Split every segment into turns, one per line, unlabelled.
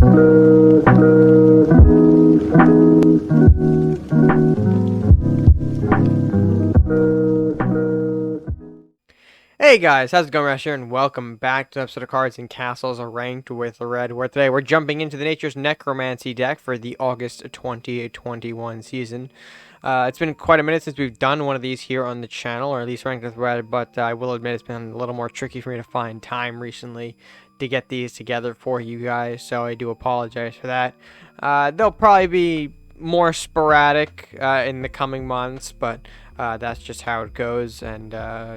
Hey guys, how's it going? Rash here, and welcome back to an episode of Cards and Castles Ranked with Red, where today we're jumping into the Nature's Necromancy deck for the August 2021 season. It's been quite a minute since we've done one of these here on the channel, or at least Ranked with Red, but I will admit it's been a little more tricky for me to find time recently to get these together for you guys, so I do apologize for that. They'll probably be more sporadic in the coming months, but that's just how it goes, and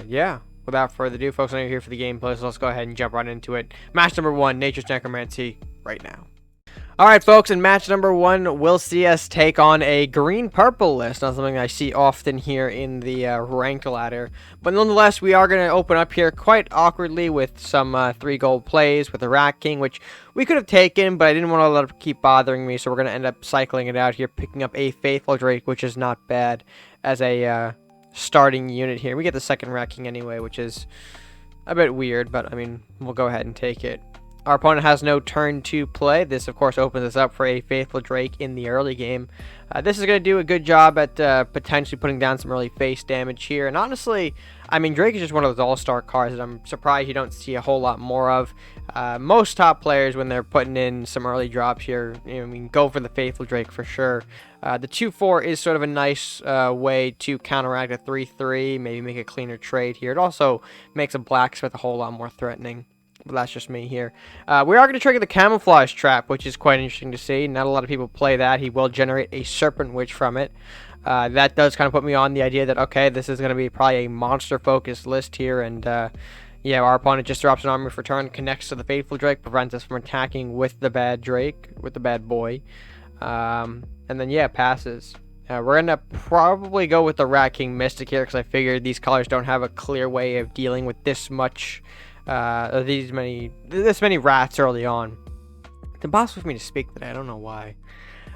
yeah. Without further ado, folks, I know you're here for the gameplay, so let's go ahead and jump right into it. Match number 1, Nature's Necromancy, right now. Alright, folks, in match number 1, we'll see us take on a green-purple list. Not something I see often here in the ranked ladder. But nonetheless, we are going to open up here quite awkwardly with some 3 gold plays with the Rat King, which we could have taken, but I didn't want to let it keep bothering me, so we're going to end up cycling it out here, picking up a Faithful Drake, which is not bad as a starting unit here. We get the second Rat King anyway, which is a bit weird, but I mean, we'll go ahead and take it. Our opponent has no turn to play. This, of course, opens us up for a Faithful Drake in the early game. This is going to do a good job at potentially putting down some early face damage here. And honestly, I mean, Drake is just one of those all-star cards that I'm surprised you don't see a whole lot more of. Most top players, when they're putting in some early drops here, I mean, go for the Faithful Drake for sure. The 2/4 is sort of a nice way to counteract a 3/3, maybe make a cleaner trade here. It also makes a blacksmith a whole lot more threatening. But that's just me here. We are going to trigger the Camouflage Trap, which is quite interesting to see. Not a lot of people play that. He will generate a Serpent Witch from it. That does kind of put me on the idea that, okay, this is going to be probably a monster-focused list here. And, yeah, our opponent just drops an army for turn, connects to the Faithful Drake, prevents us from attacking with the bad Drake, with the bad boy. And then, yeah, passes. We're going to probably go with the Rat King Mystic here, because I figured these colors don't have a clear way of dealing with this much... this many rats early on. It's impossible for me to speak today. I don't know why.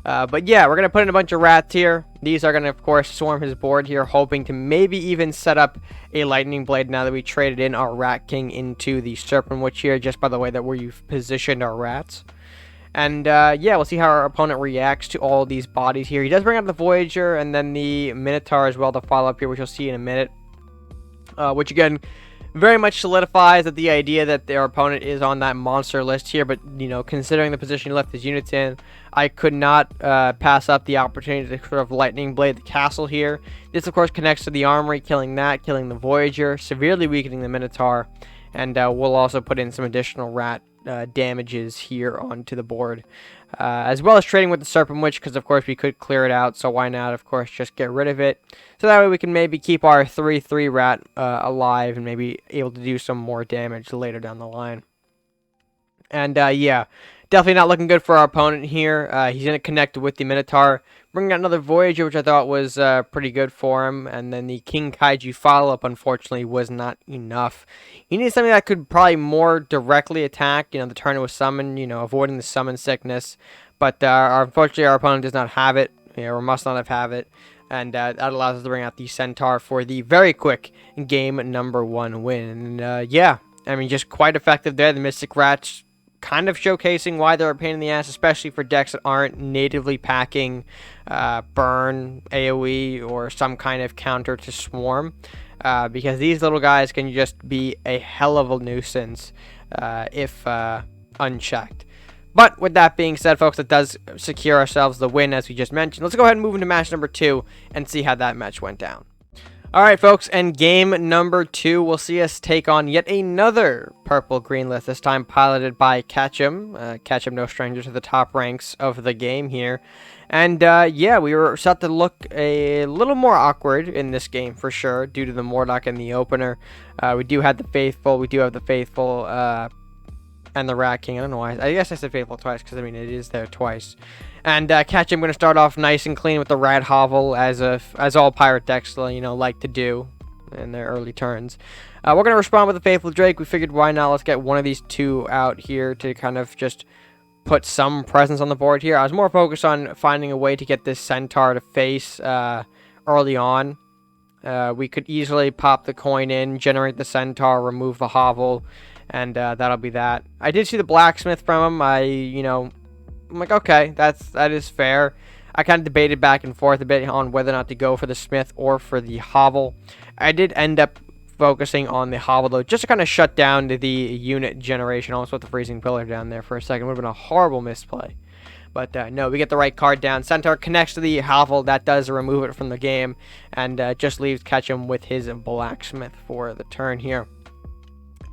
But yeah, we're going to put in a bunch of rats here. These are going to, of course, swarm his board here, hoping to maybe even set up a Lightning Blade now that we traded in our Rat King into the Serpent Witch here, just by the way that we've positioned our rats. And yeah, we'll see how our opponent reacts to all these bodies here. He does bring out the Voyager and then the Minotaur as well to follow up here, which you'll see in a minute. Which again... very much solidifies that the idea that their opponent is on that monster list here, but, you know, considering the position he left his units in, I could not pass up the opportunity to sort of Lightning Blade the castle here. This, of course, connects to the armory, killing that, killing the Voyager, severely weakening the Minotaur, and we'll also put in some additional rat damages here onto the board. As well as trading with the Serpent Witch, because of course we could clear it out, so why not, of course, just get rid of it. So that way we can maybe keep our 3/3 rat alive and maybe able to do some more damage later down the line. And yeah, definitely not looking good for our opponent here. He's going to connect with the Minotaur, bringing out another Voyager, which I thought was pretty good for him. And then the King Kaiju follow-up, unfortunately, was not enough. He needed something that could probably more directly attack, you know, the turn it was summoned, you know, avoiding the summon sickness. But unfortunately, our opponent does not have it, you know, or must not have it. And that allows us to bring out the Centaur for the very quick game number 1 win. And yeah, I mean, just quite effective there. The Mystic Rats kind of showcasing why they're a pain in the ass, especially for decks that aren't natively packing burn, AoE, or some kind of counter to swarm. Because these little guys can just be a hell of a nuisance if unchecked. But with that being said, folks, it does secure ourselves the win, as we just mentioned. Let's go ahead and move into match number 2 and see how that match went down. Alright, folks, and game number 2 will see us take on yet another purple-green list, this time piloted by Ketchum. Ketchum, no stranger to the top ranks of the game here. And, yeah, we were set to look a little more awkward in this game, for sure, due to the Mordok in the opener. We do have the Faithful, and the Rat King. I don't know why. I guess I said Faithful twice, because, I mean, it is there twice. And Ketchum going to start off nice and clean with the Rat Hovel, as all pirate decks, you know, like to do in their early turns. We're going to respond with the Faithful Drake. We figured, why not? Let's get one of these two out here to kind of just put some presence on the board here. I was more focused on finding a way to get this Centaur to face early on. We could easily pop the coin in, generate the Centaur, remove the Hovel, and that'll be that. I did see the Blacksmith from him. I, you know, I'm like, okay, that is fair. I kind of debated back and forth a bit on whether or not to go for the Smith or for the Hovel. I did end up focusing on the Hovel, though, just to kind of shut down the unit generation. Almost with the Freezing Pillar down there for a second. Would have been a horrible misplay. But no, we get the right card down. Centaur connects to the Hovel. That does remove it from the game. And just leaves Ketchum with his Blacksmith for the turn here.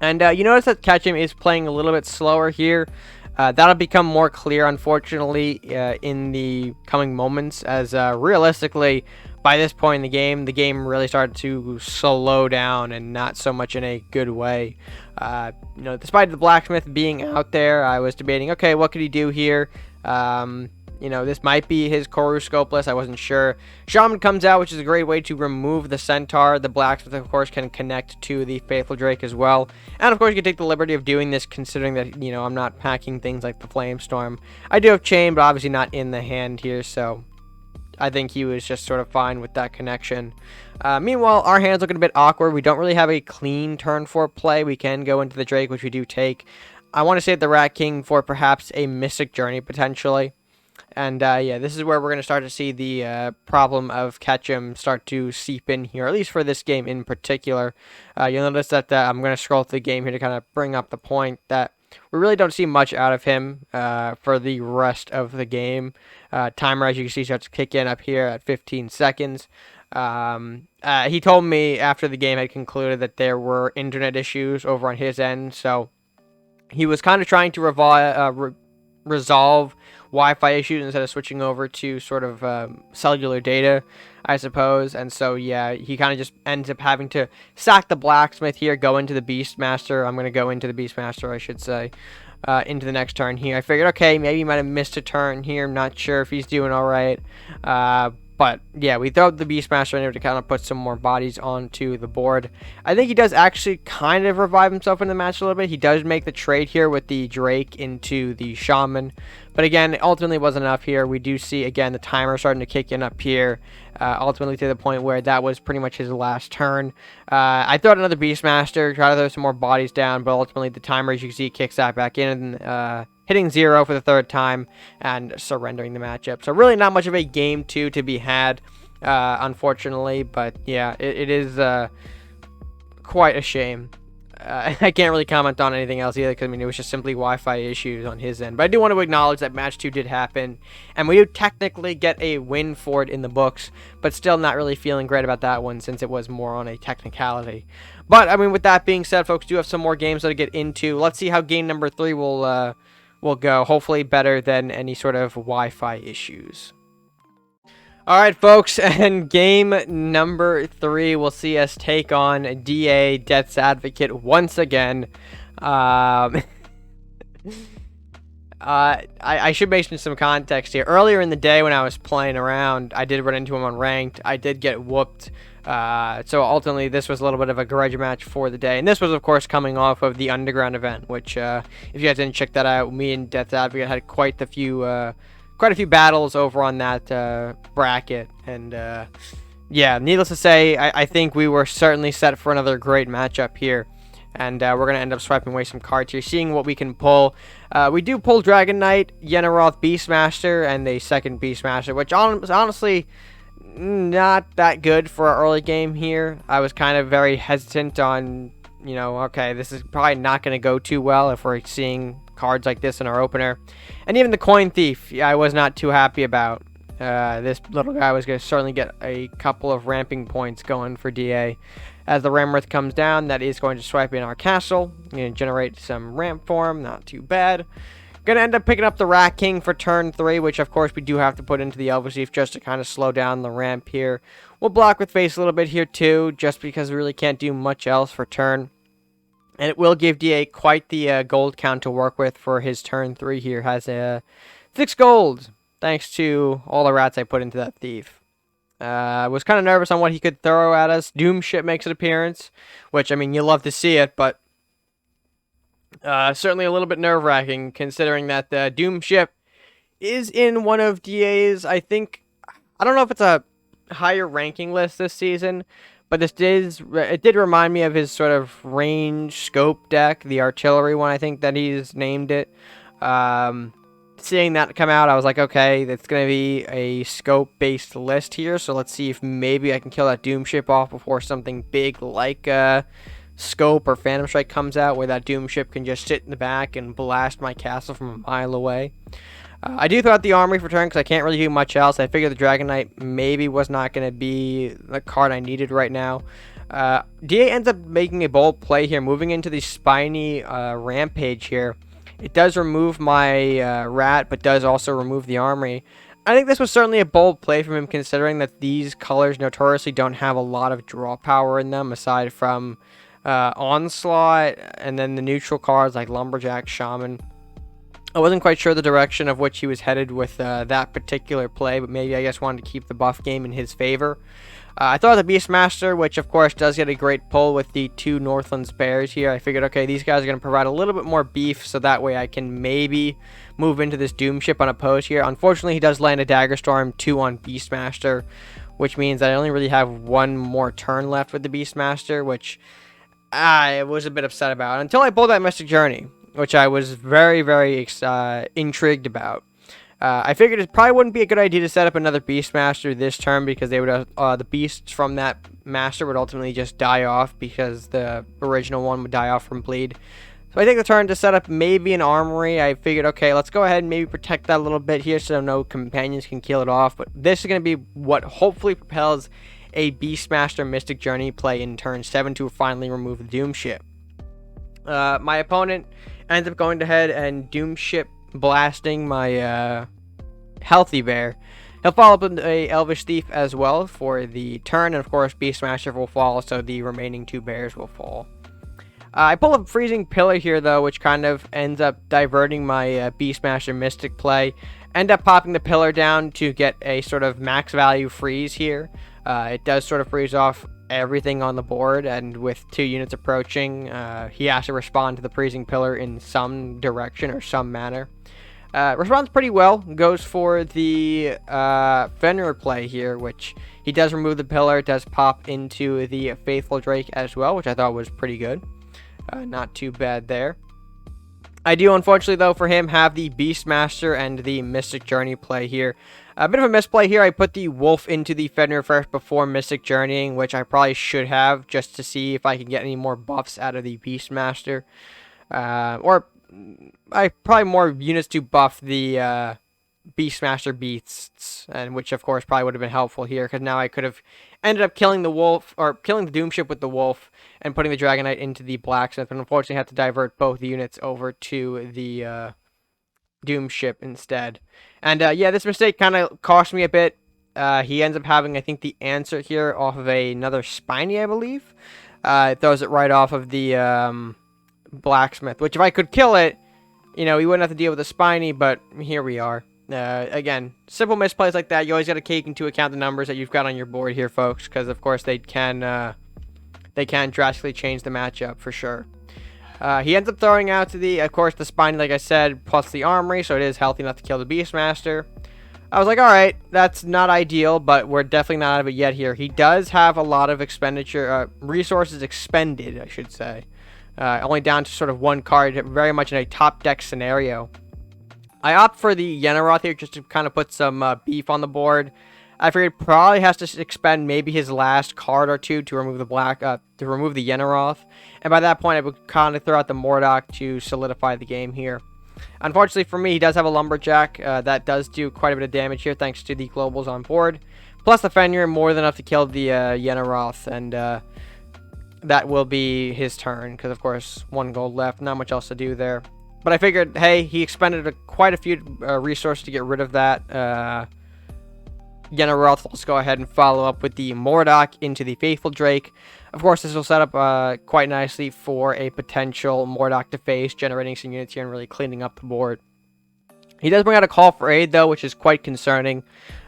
And you notice that Ketchum is playing a little bit slower here. That'll become more clear, unfortunately, in the coming moments, as realistically, by this point in the game really started to slow down, and not so much in a good way. Despite the Blacksmith being out there, I was debating, okay, what could he do here? This might be his Koru Scopeless. I wasn't sure. Shaman comes out, which is a great way to remove the Centaur. The Blacksmith, of course, can connect to the Faithful Drake as well. And, of course, you can take the liberty of doing this, considering that, I'm not packing things like the Flamestorm. I do have Chain, but obviously not in the hand here, so I think he was just sort of fine with that connection. Meanwhile, our hand's looking a bit awkward. We don't really have a clean turn 4 play. We can go into the Drake, which we do take. I want to save the Rat King for perhaps a Mystic Journey, potentially. And, yeah, this is where we're going to start to see the problem of Ketchum start to seep in here, at least for this game in particular. You'll notice that I'm going to scroll through the game here to kind of bring up the point that we really don't see much out of him for the rest of the game. Timer, as you can see, starts to kick in up here at 15 seconds. He told me after the game had concluded that there were internet issues over on his end, so he was kind of trying to resolve Wi-Fi issues instead of switching over to sort of cellular data, I suppose. And so, yeah, he kind of just ends up having to sack the Blacksmith here, go into the Beastmaster. I'm going to go into the Beastmaster, I should say, into the next turn here. I figured, okay, maybe he might have missed a turn here. I'm not sure if he's doing all right. But, yeah, we throw the Beastmaster in there to kind of put some more bodies onto the board. I think he does actually kind of revive himself in the match a little bit. He does make the trade here with the Drake into the Shaman. But, again, it ultimately wasn't enough here. We do see, again, the timer starting to kick in up here. Ultimately to the point where that was pretty much his last turn. I throw out another Beastmaster, try to throw some more bodies down. But, ultimately, the timer, as you can see, kicks that back in and hitting 0 for the 3rd time and surrendering the matchup. So really not much of a game 2 to be had, unfortunately. But yeah, it is quite a shame. I can't really comment on anything else either, because it was just simply Wi-Fi issues on his end. But I do want to acknowledge that match 2 did happen, and we do technically get a win for it in the books, but still not really feeling great about that one, since it was more on a technicality. But with that being said, folks, do have some more games to get into. Let's see how game number 3 will go. Hopefully better than any sort of Wi-Fi issues. Alright, folks, and game number 3 will see us take on DA, Death's Advocate, once again. I should mention some context here. Earlier in the day when I was playing around, I did run into him on Ranked. I did get whooped. So ultimately, this was a little bit of a grudge match for the day. And this was, of course, coming off of the Underground event, which, if you guys didn't check that out, me and Death's Advocate had quite a few battles over on that bracket. And, yeah, needless to say, I think we were certainly set for another great matchup here. And we're going to end up swiping away some cards here, seeing what we can pull. We do pull Dragon Knight, Yenaroth Beastmaster, and a second Beastmaster, which honestly, not that good for our early game here. I was kind of very hesitant on, okay, this is probably not going to go too well if we're seeing cards like this in our opener. And even the Coin Thief, I was not too happy about. This little guy was going to certainly get a couple of ramping points going for DA. As the Ramworth comes down, that is going to swipe in our castle. Going to generate some ramp for him, not too bad. Going to end up picking up the Rat King for turn 3, which of course we do have to put into the Elvish just to kind of slow down the ramp here. We'll block with face a little bit here too, just because we really can't do much else for turn. And it will give DA quite the gold count to work with for his turn 3 here. Has 6 gold, thanks to all the rats I put into that thief. I was kind of nervous on what he could throw at us. Doom Ship makes an appearance, which, you love to see it, but certainly a little bit nerve-wracking, considering that the Doom Ship is in one of DA's, I don't know if it's a higher ranking list this season, but it did remind me of his sort of range scope deck, the artillery one, I think that he's named it. seeing that come out, I was like, okay, that's going to be a scope-based list here, so let's see if maybe I can kill that Doom Ship off before something big like Scope or Phantom Strike comes out, where that Doom Ship can just sit in the back and blast my castle from a mile away. I do throw out the Armory for turn because I can't really do much else. I figured the Dragon Knight maybe was not going to be the card I needed right now. DA ends up making a bold play here, moving into the Spiny Rampage here. It does remove my Rat, but does also remove the Armory. I think this was certainly a bold play from him, considering that these colors notoriously don't have a lot of draw power in them, aside from Onslaught and then the neutral cards like Lumberjack, Shaman. I wasn't quite sure the direction of which he was headed with that particular play, but maybe I guess wanted to keep the buff game in his favor. I thought the Beastmaster, which of course does get a great pull with the 2 Northlands Bears here. I figured, okay, these guys are going to provide a little bit more beef, so that way I can maybe move into this Doom Ship unopposed here. Unfortunately, he does land a Dagger Storm 2 on Beastmaster, which means I only really have one more turn left with the Beastmaster, which I was a bit upset about until I pulled that Mystic Journey, which I was very, very intrigued about. I figured it probably wouldn't be a good idea to set up another Beastmaster this turn, because they would the beasts from that master would ultimately just die off, because the original one would die off from bleed. So I take the turn to set up maybe an Armory. I figured, okay, let's go ahead and maybe protect that a little bit here so no companions can kill it off. But this is going to be what hopefully propels a Beastmaster Mystic Journey play in turn 7 to finally remove the Doom Ship. My opponent ends up going ahead and Doom Ship blasting my Healthy Bear. He'll follow up with a Elvish Thief as well for the turn, and of course Beastmaster will fall, so the remaining 2 bears will fall. I pull a Freezing Pillar here though, which kind of ends up diverting my Beastmaster Mystic play. End up popping the pillar down to get a sort of max value freeze here. It does sort of freeze off everything on the board, and with 2 units approaching, he has to respond to the Freezing Pillar in some direction or some manner. Responds pretty well, goes for the Fenrir play here, which he does remove the pillar, does pop into the Faithful Drake as well, which I thought was pretty good. Not too bad there. I do, unfortunately, though, for him, have the Beastmaster and the Mystic Journey play here. A bit of a misplay here. I put the Wolf into the Fenrir first before Mystic Journeying, which I probably should have, just to see if I can get any more buffs out of the Beastmaster. Or I probably more units to buff the Beastmaster beasts, and which of course probably would have been helpful here, because now I could have ended up killing the Wolf, or killing the Doom Ship with the Wolf, and putting the Dragon Knight into the Blacksmith, but unfortunately had to divert both units over to the Doom Ship instead. And yeah, this mistake kind of cost me a bit. He ends up having, I think, the answer here off of another Spiny, I believe. It throws it right off of the Blacksmith, which if I could kill it, you know, we wouldn't have to deal with the Spiny, but here we are. Again, simple misplays like that, you always got to take into account the numbers that you've got on your board here, folks, because of course they can drastically change the matchup for sure. He ends up throwing out to the, of course, the Spiny, like I said, plus the Armory, so it is healthy enough to kill the Beastmaster. I was like, alright, that's not ideal, but we're definitely not out of it yet here. He does have a lot of expenditure, resources expended, I should say. Only down to sort of 1 card, very much in a top deck scenario. I opt for the Yenaroth here just to kind of put some beef on the board. I figured probably has to expend maybe his last card or 2 to remove the the Yenaroth, and by that point I would kind of throw out the Mordok to solidify the game here. Unfortunately for me, he does have a Lumberjack that does do quite a bit of damage here thanks to the globals on board, plus the Fenrir more than enough to kill the Yenaroth, and that will be his turn because of course 1 gold left, not much else to do there. But I figured, hey, he expended quite a few resources to get rid of that Yenaroth. Let's go ahead and follow up with the Mordok into the Faithful Drake. Of course, this will set up quite nicely for a potential Mordok to face, generating some units here and really cleaning up the board. He does bring out a Call for Aid, though, which is quite concerning.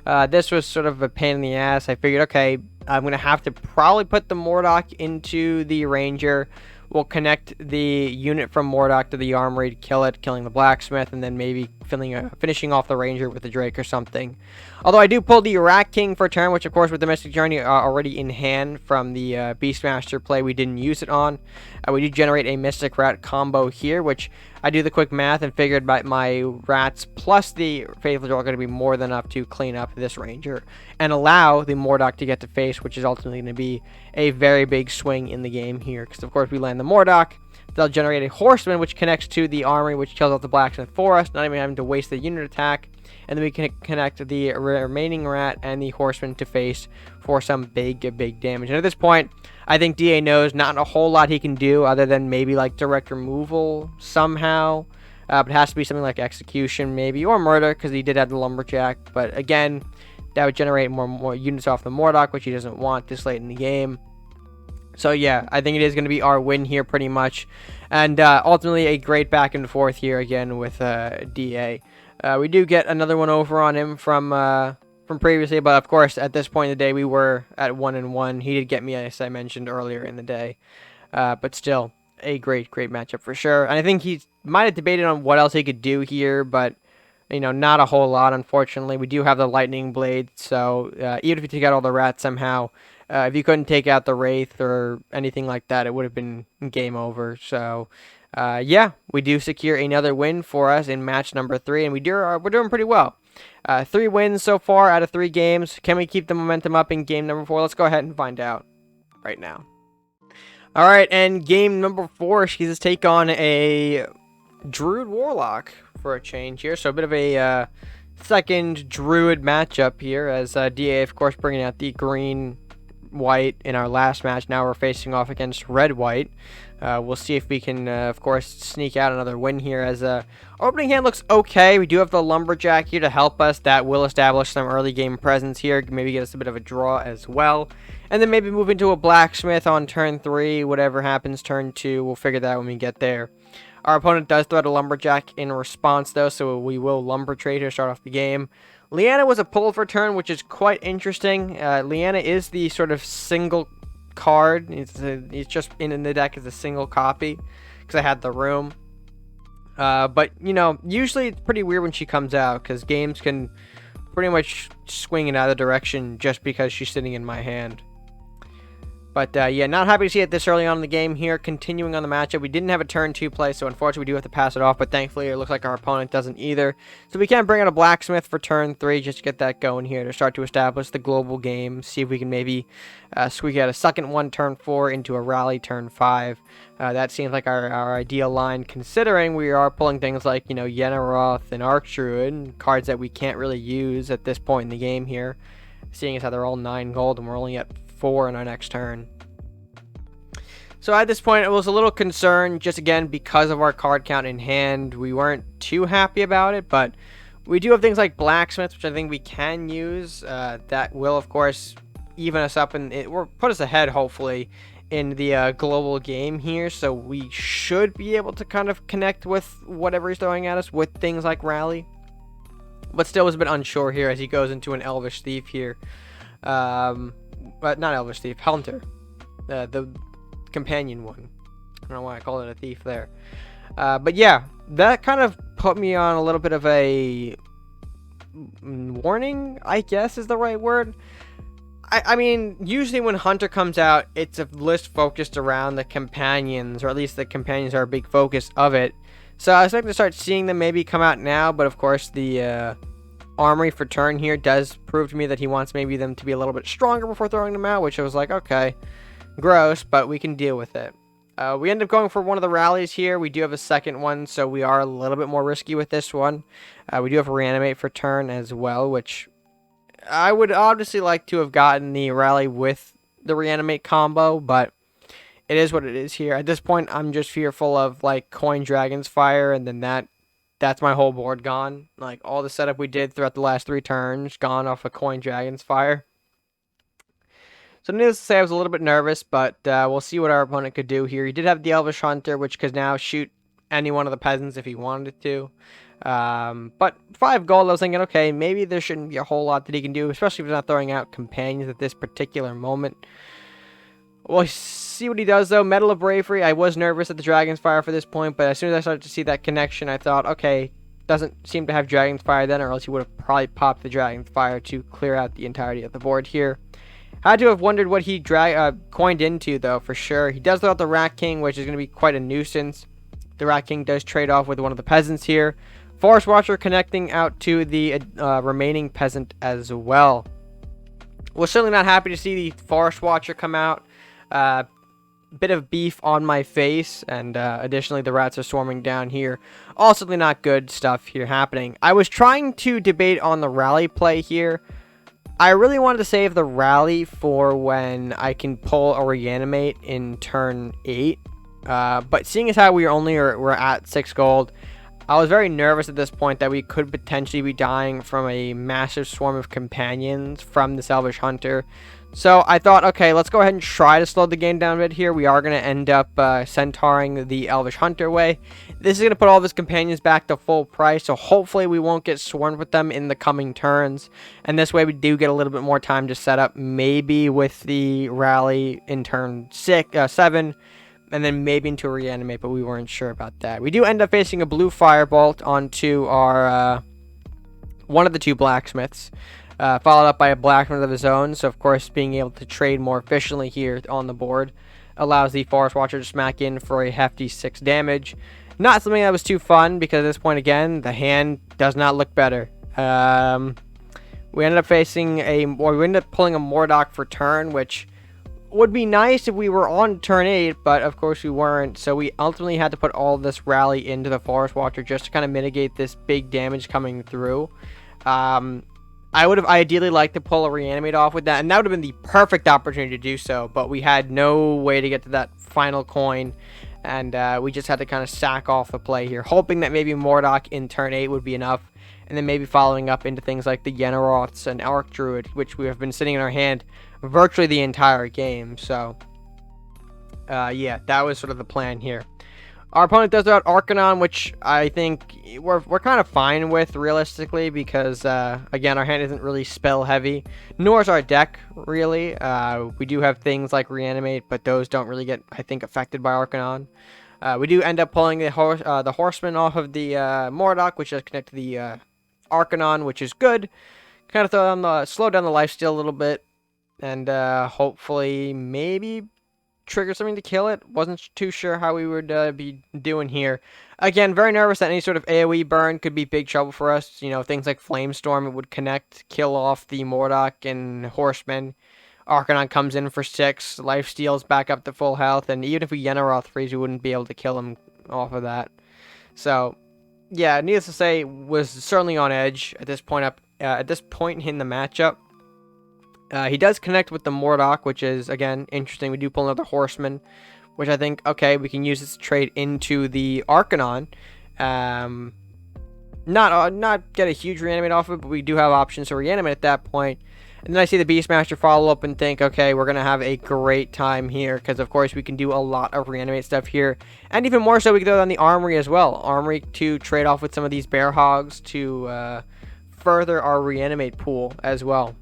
This was sort of a pain in the ass. I figured, okay, I'm going to have to probably put the Mordok into the Ranger. We'll connect the unit from Mordok to the Armory to kill it, killing the Blacksmith, and then maybe finishing off the Ranger with the Drake or something. Although I do pull the Rat King for a turn, which of course with the Mystic Journey already in hand from the Beastmaster play, we didn't use it on. We do generate a Mystic Rat combo here, which I do the quick math and figured my rats plus the Faithful Draw are going to be more than enough to clean up this ranger and allow the Mordok to get to face, which is ultimately going to be a very big swing in the game here. Because, of course, we land the Mordok. They'll generate a horseman, which connects to the armory, which kills off the blacksmith for us, not even having to waste the unit attack. And then we can connect the remaining rat and the horseman to face for some big damage. And at this point, I think DA knows not a whole lot he can do other than maybe like direct removal somehow. But it has to be something like execution maybe, or murder, because he did have the lumberjack. But again, that would generate more units off the Mordok, which he doesn't want this late in the game. So yeah, I think it is going to be our win here pretty much. And ultimately a great back and forth here again with DA. We do get another one over on him from previously, but of course at this point in the day we were at 1-1. He did get me, as I mentioned earlier in the day. But still, a great matchup for sure. And I think he might have debated on what else he could do here, but you know, not a whole lot, unfortunately. We do have the lightning blade, so even if you take out all the rats somehow, if you couldn't take out the wraith or anything like that, it would have been game over. So yeah, we do secure another win for us in match number 3, and we're doing pretty well. 3 wins so far out of 3 games. Can we keep the momentum up in game number 4? Let's go ahead and find out right now. All right, and game number 4, she's take on a Druid Warlock for a change here. So a bit of a second Druid matchup here, as DA, of course, bringing out the green-white in our last match. Now we're facing off against red-white. We'll see if we can, of course, sneak out another win here, as opening hand looks okay. We do have the lumberjack here to help us. That will establish some early game presence here, maybe get us a bit of a draw as well. And then maybe move into a blacksmith on turn 3, whatever happens turn 2. We'll figure that out when we get there. Our opponent does throw out a lumberjack in response, though, so we will lumber trade here to start off the game. Leanna was a pull for turn, which is quite interesting. Leanna is the sort of single card. It's just in the deck as a single copy, because I had the room. But, you know, usually it's pretty weird when she comes out, because games can pretty much swing in either direction just because she's sitting in my hand. But, yeah, not happy to see it this early on in the game here. Continuing on the matchup, we didn't have a turn 2 play, so unfortunately we do have to pass it off. But thankfully, it looks like our opponent doesn't either. So we can bring out a blacksmith for turn 3 just to get that going here to start to establish the global game. See if we can maybe squeak out a second one turn 4 into a rally turn 5. That seems like our ideal line, considering we are pulling things like, you know, Yenneroth and Archdruid, cards that we can't really use at this point in the game here. Seeing as how they're all 9 gold and we're only at 4 in our next turn. So at this point, it was a little concerned, just again because of our card count in hand. We weren't too happy about it, but we do have things like blacksmiths, which I think we can use. That will, of course, even us up and put us ahead, hopefully, in the global game here. So we should be able to kind of connect with whatever he's throwing at us with things like rally. But still was a bit unsure here as he goes into an Elvish Thief here. But not Elvish Thief, Hunter. The companion one. I don't know why I called it a thief there. But yeah, that kind of put me on a little bit of a warning, I guess is the right word. I mean, usually when Hunter comes out, it's a list focused around the companions, or at least the companions are a big focus of it. So I was expecting to start seeing them maybe come out now, but of course the armory for turn here does prove to me that he wants maybe them to be a little bit stronger before throwing them out, which I was like, okay, gross, but we can deal with it. We end up going for one of the rallies here. We do have a second one, so we are a little bit more risky with this one. We do have a reanimate for turn as well, which I would obviously like to have gotten the rally with the reanimate combo, but it is what it is here. At this point, I'm just fearful of like coin Dragon's Fire, and then that's my whole board gone. Like all the setup we did throughout the last 3 turns gone off a coin Dragon's Fire. So needless to say, I was a little bit nervous, but we'll see what our opponent could do here. He did have the Elvish Hunter, which could now shoot any one of the peasants if he wanted to. But 5 gold, I was thinking, okay, maybe there shouldn't be a whole lot that he can do, especially if he's not throwing out companions at this particular moment. We'll see what he does, though. Medal of Bravery, I was nervous at the Dragon's Fire for this point, but as soon as I started to see that connection, I thought, okay, doesn't seem to have Dragon's Fire then, or else he would have probably popped the Dragon's Fire to clear out the entirety of the board here. Had to have wondered what he coined into, though, for sure. He does throw out the Rat King, which is going to be quite a nuisance. the Rat King does trade off with one of the peasants here. Forest Watcher connecting out to the remaining peasant as well. We're certainly not happy to see the Forest Watcher come out. Bit of beef on my face, and additionally the rats are swarming down here. Also not good stuff here happening. I was trying to debate on the rally play here. I really wanted to save the rally for when I can pull a reanimate in turn 8. But seeing as how we're at 6 gold, I was very nervous at this point that we could potentially be dying from a massive swarm of companions from the Elvish Hunter. So I thought, okay, let's go ahead and try to slow the game down a bit here. We are going to end up centauring the Elvish Hunter way. This is going to put all of his companions back to full price, so hopefully we won't get swarmed with them in the coming turns. And this way we do get a little bit more time to set up, maybe with the rally in turn 7, and then maybe into a reanimate, but we weren't sure about that. We do end up facing a blue firebolt onto our one of the 2 blacksmiths. Followed up by a blacksmith of his own, so of course being able to trade more efficiently here on the board allows the Forest Watcher to smack in for a hefty 6 damage. Not something that was too fun, because at this point again, the hand does not look better. We ended up pulling a Mordok for turn, which would be nice if we were on turn 8, but of course we weren't, so we ultimately had to put all this rally into the Forest Watcher just to kind of mitigate this big damage coming through. I would have ideally liked to pull a reanimate off with that, and that would have been the perfect opportunity to do so, but we had no way to get to that final coin, and we just had to kind of sack off the play here, hoping that maybe Mordok in turn 8 would be enough, and then maybe following up into things like the Yenaroths and Arc Druid, which we have been sitting in our hand virtually the entire game. So yeah, that was sort of the plan here. Our opponent does out Arcanon, which I think we're kind of fine with, realistically, because, again, our hand isn't really spell heavy, nor is our deck, really. We do have things like Reanimate, but those don't really get, I think, affected by Arcanon. We do end up pulling the Horseman off of the Mordok, which does connect to the Arcanon, which is good. Kind of slow down the lifesteal a little bit, and hopefully maybe trigger something to kill it. Wasn't too sure how we would be doing here. Again, very nervous that any sort of AoE burn could be big trouble for us. You know, things like Flamestorm, it would connect, kill off the Mordok and Horseman. Arcanon comes in for 6, lifesteals back up to full health, and even if we Yenaroth freeze, we wouldn't be able to kill him off of that. So, yeah, needless to say, was certainly on edge at this point in the matchup. He does connect with the Mordok, which is, again, interesting. We do pull another Horseman, which I think, okay, we can use this to trade into the Arcanon. Not get a huge reanimate off of it, but we do have options to reanimate at that point. And then I see the Beastmaster follow up and think, okay, we're going to have a great time here, because, of course, we can do a lot of reanimate stuff here. And even more so, we can throw it on the Armory as well. Armory to trade off with some of these Bear Hogs to further our reanimate pool as well.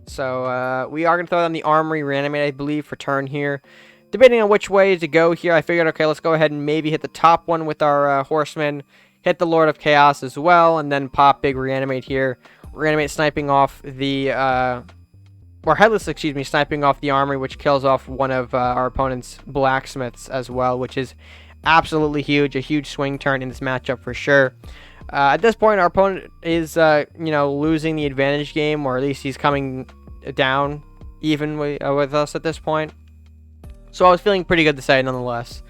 So, we are going to throw down the Armory Reanimate, I believe, for turn here. Debating on which way to go here, I figured, okay, let's go ahead and maybe hit the top one with our Horseman. Hit the Lord of Chaos as well, and then pop big Reanimate here. Reanimate sniping off the, or Headless, excuse me, sniping off the Armory, which kills off one of our opponent's Blacksmiths as well, which is absolutely huge. A huge swing turn in this matchup for sure. At this point, our opponent is, you know, losing the advantage game, or at least he's coming down even with us at this point. So I was feeling pretty good to say nonetheless.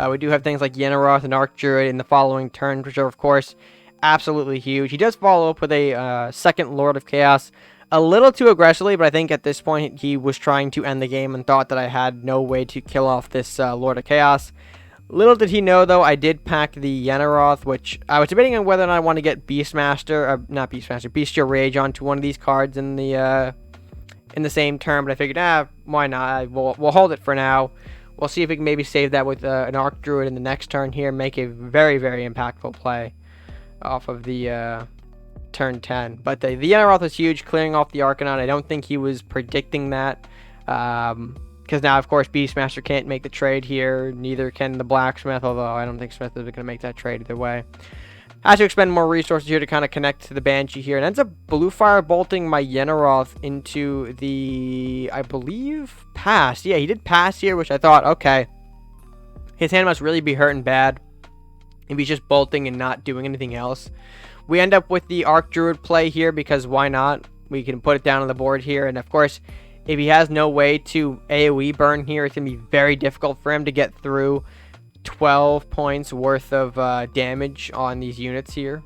We do have things like Yenaroth and Arc Druid in the following turns, which are, of course, absolutely huge. He does follow up with a second Lord of Chaos a little too aggressively, but I think at this point he was trying to end the game and thought that I had no way to kill off this Lord of Chaos. Little did he know, though, I did pack the Yenaroth, which I was debating on whether or not I want to get Bestial Rage onto one of these cards in the same turn, but I figured, why not? We'll hold it for now. We'll see if we can maybe save that with an Arc Druid in the next turn here, make a very, very impactful play off of the turn 10. But the Yenaroth was huge, clearing off the Arcanon. I don't think he was predicting that. Because now, of course, Beastmaster can't make the trade here. Neither can the Blacksmith, although I don't think Smith is going to make that trade either way. Has to expend more resources here to kind of connect to the Banshee here. And ends up blue fire bolting my Yenaroth into the, I believe, pass. Yeah, he did pass here, which I thought, okay, his hand must really be hurting bad. if he's just bolting and not doing anything else. We end up with the Arc Druid play here because why not? We can put it down on the board here, and of course, if he has no way to AoE burn here, it's going to be very difficult for him to get through 12 points worth of damage on these units here.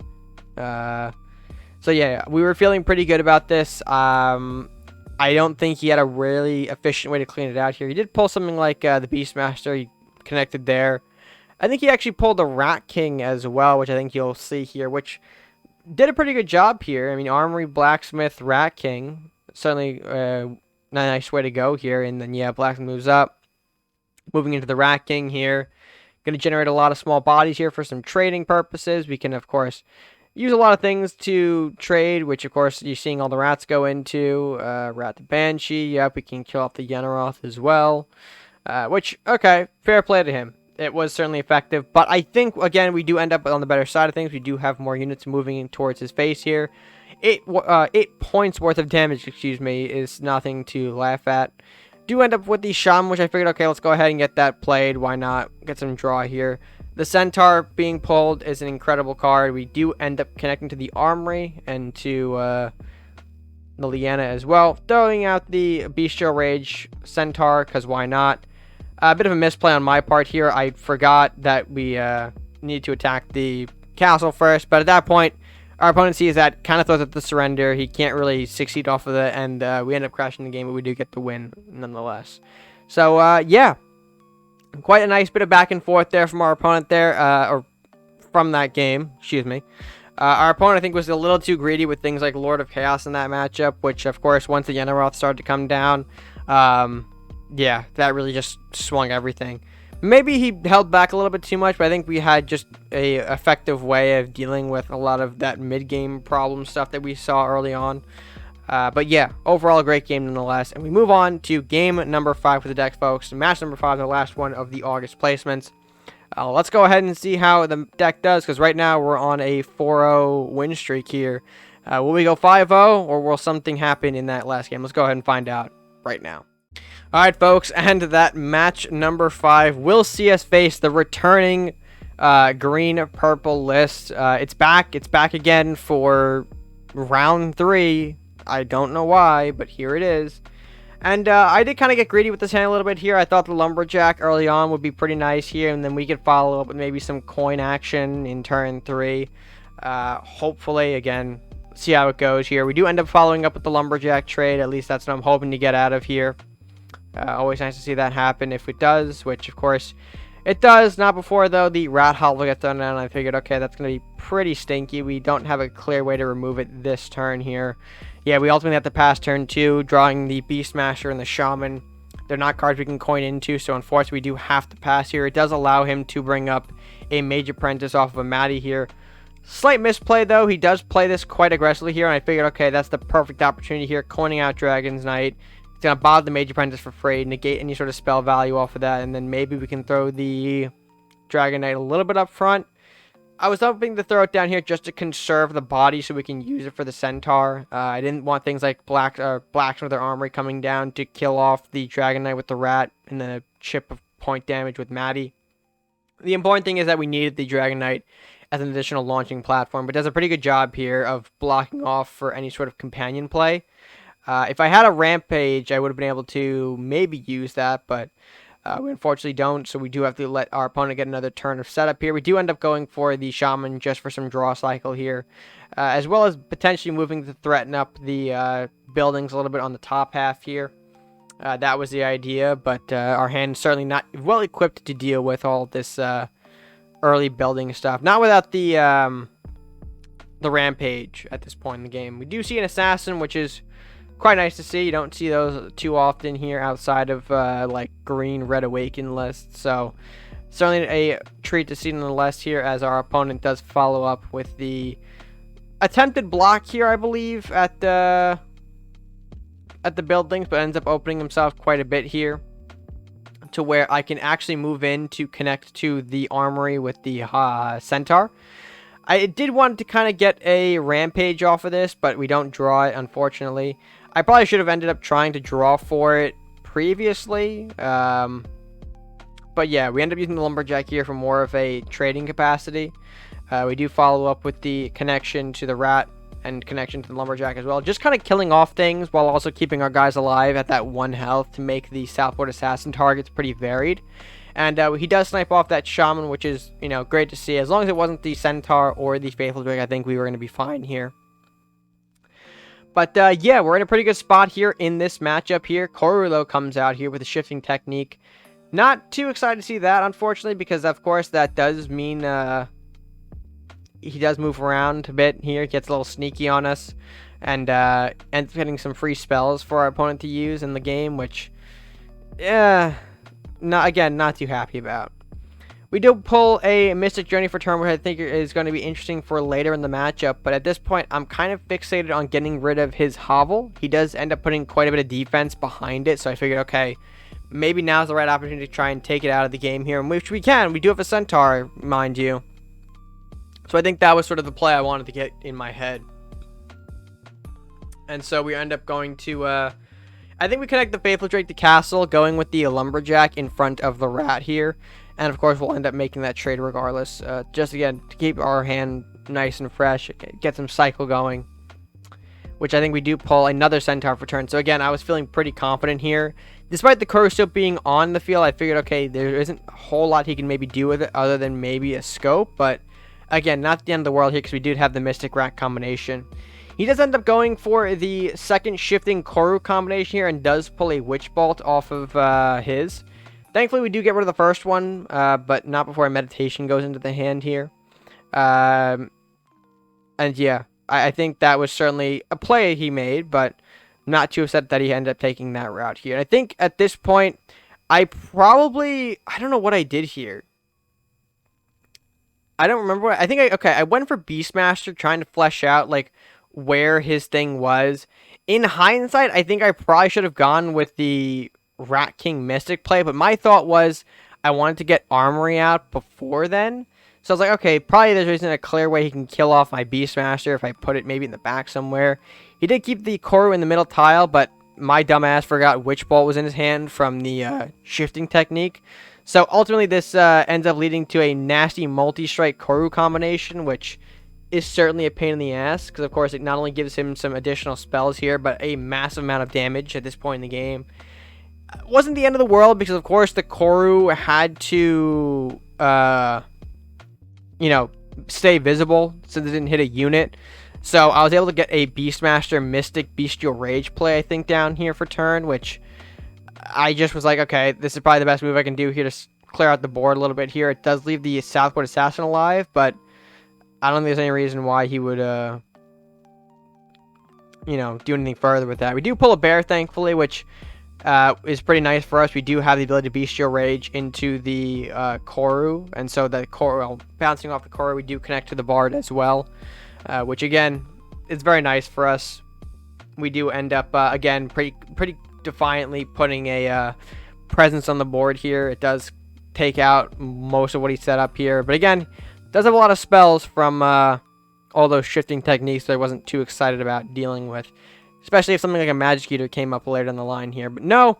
So yeah, we were feeling pretty good about this. I don't think he had a really efficient way to clean it out here. He did pull something like the Beastmaster. He connected there. I think he actually pulled the Rat King as well, which I think you'll see here, which did a pretty good job here. I mean, Armory, Blacksmith, Rat King. Certainly a nice way to go here. And then, yeah, Blacksmith moves up. Moving into the Rat King here. Going to generate a lot of small bodies here for some trading purposes. We can, of course, use a lot of things to trade, which, of course, you're seeing all the rats go into. Rat the Banshee. Yep, we can kill off the Yenaroth as well. Which, okay, fair play to him. It was certainly effective, but I think, again, we do end up on the better side of things. We do have more units moving towards his face here. 8 points worth of damage, excuse me, is nothing to laugh at. Do end up with the Shaman, which I figured, okay, let's go ahead and get that played. Why not? Get some draw here. The Centaur being pulled is an incredible card. We do end up connecting to the Armory and to the Liana as well. Throwing out the Bestial Rage Centaur, because why not? A bit of a misplay on my part here. I forgot that we need to attack the castle first, but at that point, our opponent sees that, kind of throws up the surrender. He can't really succeed off of it, and we end up crashing the game, but we do get the win nonetheless. So, yeah, quite a nice bit of back and forth there from our opponent there, or from that game, excuse me. Our opponent, I think, was a little too greedy with things like Lord of Chaos in that matchup, which, of course, once the Yenaroth started to come down, yeah, that really just swung everything. Maybe he held back a little bit too much, but I think we had just a effective way of dealing with a lot of that mid-game problem stuff that we saw early on. But yeah, overall a great game nonetheless. And we move on to game number 5 for the deck, folks. Match number 5, the last one of the August placements. Let's go ahead and see how the deck does, because right now we're on a 4-0 win streak here. Will we go 5-0, or will something happen in that last game? Let's go ahead and find out right now. Alright, folks, and that match number 5 will see us face the returning green-purple list. It's back again for round 3. I don't know why, but here it is. And I did kind of get greedy with this hand a little bit here. I thought the Lumberjack early on would be pretty nice here, and then we could follow up with maybe some coin action in turn 3. Hopefully, again, see how it goes here. We do end up following up with the Lumberjack trade. At least that's what I'm hoping to get out of here. Always nice to see that happen if it does, which of course it does. Not before, though, the Rat Hollow gets done down. I figured, okay, that's going to be pretty stinky. We don't have a clear way to remove it this turn here. Yeah, we ultimately have to pass turn 2, drawing the Beastmaster and the Shaman. They're not cards we can coin into, so unfortunately we do have to pass here. It does allow him to bring up a Mage Apprentice off of a Matty here. Slight misplay, though. He does play this quite aggressively here, and I figured, okay, that's the perfect opportunity here, coining out Dragon's Knight. It's going to bother the Mage Apprentice for free, negate any sort of spell value off of that, and then maybe we can throw the Dragon Knight a little bit up front. I was hoping to throw it down here just to conserve the body so we can use it for the Centaur. I didn't want things like Blacksmith with their Armory coming down to kill off the Dragon Knight with the Rat, and then a chip of point damage with Matty. The important thing is that we needed the Dragon Knight as an additional launching platform, but does a pretty good job here of blocking off for any sort of companion play. If I had a Rampage, I would have been able to maybe use that, but we unfortunately don't, so we do have to let our opponent get another turn of setup here. We do end up going for the Shaman just for some draw cycle here, as well as potentially moving to threaten up the buildings a little bit on the top half here. That was the idea, but our hand is certainly not well equipped to deal with all this early building stuff. Not without the Rampage at this point in the game. We do see an Assassin, which is quite nice to see. You don't see those too often here outside of like green Red Awaken lists. So certainly a treat to see nonetheless here, as our opponent does follow up with the attempted block here, I believe, at the buildings, but ends up opening himself quite a bit here to where I can actually move in to connect to the Armory with the Centaur. I did want to kind of get a Rampage off of this, but we don't draw it, unfortunately. I probably should have ended up trying to draw for it previously, but But yeah, we end up using the Lumberjack here for more of a trading capacity. We do follow up with the connection to the Rat and connection to the Lumberjack as well. Just kind of killing off things while also keeping our guys alive at that 1 health to make the Southport Assassin targets pretty varied. And he does snipe off that Shaman, which is, you know, great to see. As long as it wasn't the Centaur or the Faithful Drake, I think we were going to be fine here. But yeah, we're in a pretty good spot here in this matchup here. Koru, though, comes out here with a shifting technique. Not too excited to see that, unfortunately, because, of course, that does mean he does move around a bit here. Gets a little sneaky on us. And ends up getting some free spells for our opponent to use in the game, which, yeah, not too happy about. We do pull a Mystic Journey for turn, which I think is going to be interesting for later in the matchup. But at this point, I'm kind of fixated on getting rid of his Hovel. He does end up putting quite a bit of defense behind it. So I figured, okay, maybe now's the right opportunity to try and take it out of the game here. Which we can. We do have a Centaur, mind you. So I think that was sort of the play I wanted to get in my head. And so we end up going to... I think we connect the Faithful Drake to Castle, going with the Lumberjack in front of the Rat here. And, of course, we'll end up making that trade regardless. Just, again, to keep our hand nice and fresh. Get some cycle going. Which I think we do pull another Centaur for turn. So, again, I was feeling pretty confident here. Despite the Koru still being on the field, I figured, okay, there isn't a whole lot he can maybe do with it other than maybe a scope. But, again, not the end of the world here because we do have the Mystic Rat combination. He does end up going for the second shifting Koru combination here and does pull a Witch Bolt off of his. Thankfully, we do get rid of the first one, but not before a meditation goes into the hand here. And yeah, I think that was certainly a play he made, but not too upset that he ended up taking that route here. And I think at this point, I don't know what I did here. I don't remember what, I went for Beastmaster trying to flesh out, like, where his thing was. In hindsight, I think I probably should have gone with the Rat King Mystic play, but my thought was I wanted to get Armory out before then. So I was like, okay, probably there isn't a clear way he can kill off my Beastmaster if I put it maybe in the back somewhere. He did keep the Koru in the middle tile, but my dumbass forgot Witch Bolt was in his hand from the shifting technique. So ultimately this ends up leading to a nasty multi-strike Koru combination, which is certainly a pain in the ass, because of course it not only gives him some additional spells here, but a massive amount of damage at this point in the game. It wasn't the end of the world, because of course the Koru had to, you know, stay visible, so they didn't hit a unit. So I was able to get a Beastmaster Mystic Bestial Rage play, I think, down here for turn, which I just was like, okay, this is probably the best move I can do here to clear out the board a little bit here. It does leave the Southport Assassin alive, but I don't think there's any reason why he would, you know, do anything further with that. We do pull a bear, thankfully, which is pretty nice for us. We do have the ability to Bestial Rage into the Koru, and so the Koru, well, bouncing off the Koru, we do connect to the Bard as well, which again is very nice for us. We do end up again pretty defiantly putting a presence on the board here. It does take out most of what he set up here, but again, does have a lot of spells from all those shifting techniques that I wasn't too excited about dealing with. Especially if something like a Magic Eater came up later down the line here. But no,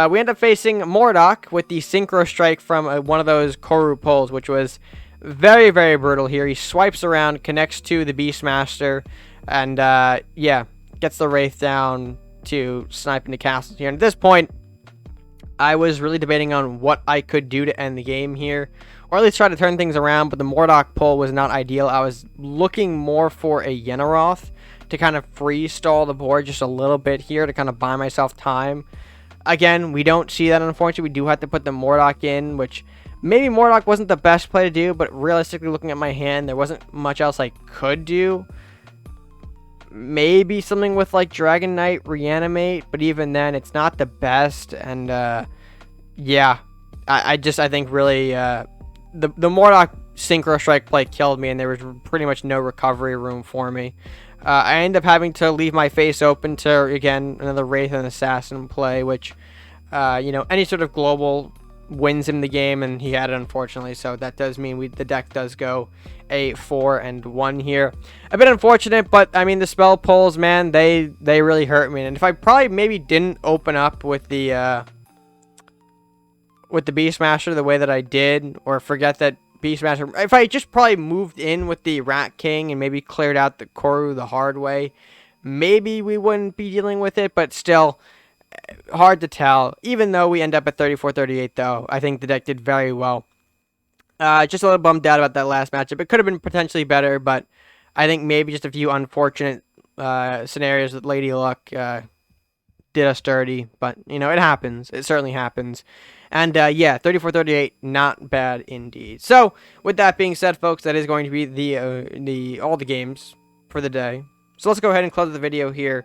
we end up facing Mordok with the Synchro Strike from one of those Koru pulls, which was very, very brutal here. He swipes around, connects to the Beastmaster, and yeah, gets the Wraith down to snipe into castles here. And at this point, I was really debating on what I could do to end the game here, or at least try to turn things around, but the Mordok pull was not ideal. I was looking more for a Yenaroth to kind of freeze stall the board just a little bit here to kind of buy myself time. Again, we don't see that, unfortunately. We do have to put the Mordok in, which maybe Mordok wasn't the best play to do, but realistically looking at my hand, there wasn't much else I could do. Maybe something with like Dragon Knight Reanimate, but even then it's not the best. And yeah, I think really the Mordok Synchro Strike play killed me, and there was pretty much no recovery room for me. I end up having to leave my face open to, again, another Wraith and Assassin play, which, you know, any sort of global wins him the game, and he had it, unfortunately. So that does mean the deck does go a 4-1 here. A bit unfortunate, but, I mean, the spell pulls, man, they really hurt me. And if I probably maybe didn't open up with the, with the Beastmaster the way that I did, or forget that Beastmaster. If I just probably moved in with the Rat King and maybe cleared out the Koru the hard way, maybe we wouldn't be dealing with it, but still, hard to tell. Even though we end up at 34-38, though, I think the deck did very well. Just a little bummed out about that last matchup. It could have been potentially better, but I think maybe just a few unfortunate scenarios with Lady Luck did us dirty. But, you know, it happens. It certainly happens. And, yeah, 34-38, not bad indeed. So, with that being said, folks, that is going to be all the games for the day. So let's go ahead and close the video here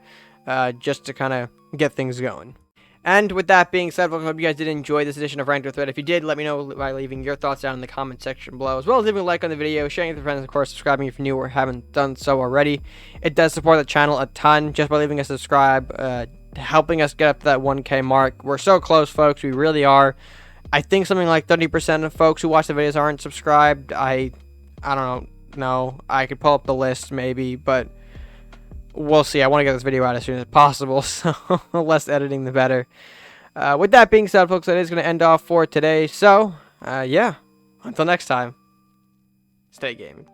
just to kind of get things going. And with that being said, folks, I hope you guys did enjoy this edition of Ranked with Red. If you did, let me know by leaving your thoughts down in the comment section below, as well as leaving a like on the video, sharing it with your friends, and of course, subscribing if you're new or haven't done so already. It does support the channel a ton just by leaving a subscribe, helping us get up to that 1K mark. We're so close, folks. We really are. I think something like 30% of folks who watch the videos aren't subscribed. I don't know. I could pull up the list maybe, but we'll see. I want to get this video out as soon as possible, so the less editing, the better. With that being said, folks, that is going to end off for today. So, yeah, until next time, stay gaming.